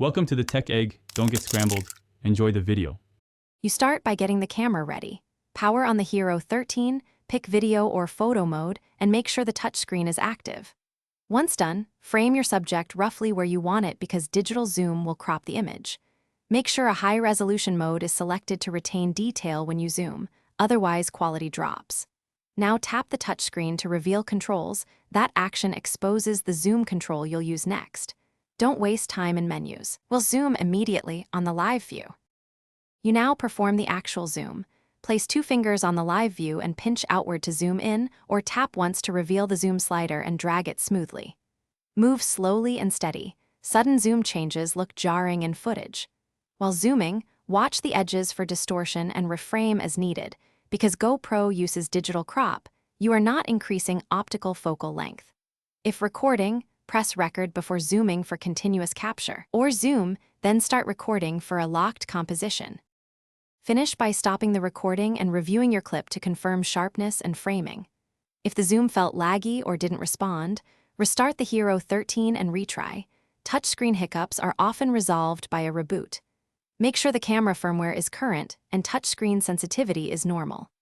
Welcome to the Tech Egg. Don't get scrambled. Enjoy the video. You start by getting the camera ready. Power on the Hero 13, pick video or photo mode, and make sure the touchscreen is active. Once done, frame your subject roughly where you want it because digital zoom will crop the image. Make sure a high-resolution mode is selected to retain detail when you zoom, otherwise quality drops. Now tap the touchscreen to reveal controls. That action exposes the zoom control you'll use next. Don't waste time in menus. We'll zoom immediately on the live view. You now perform the actual zoom. Place 2 fingers on the live view and pinch outward to zoom in, or tap once to reveal the zoom slider and drag it smoothly. Move slowly and steady. Sudden zoom changes look jarring in footage. While zooming, watch the edges for distortion and reframe as needed. Because GoPro uses digital crop, you are not increasing optical focal length. If recording, press record before zooming for continuous capture, or zoom, then start recording for a locked composition. Finish by stopping the recording and reviewing your clip to confirm sharpness and framing. If the zoom felt laggy or didn't respond, restart the Hero 13 and retry. Touchscreen hiccups are often resolved by a reboot. Make sure the camera firmware is current and touchscreen sensitivity is normal.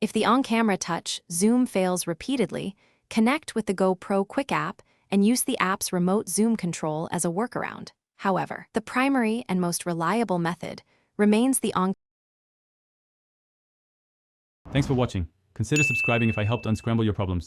If the on-camera touch zoom fails repeatedly, connect with the GoPro Quick app and use the app's remote zoom control as a workaround. However, the primary and most reliable method remains the on. Thanks for watching. Consider subscribing if I helped unscramble your problems.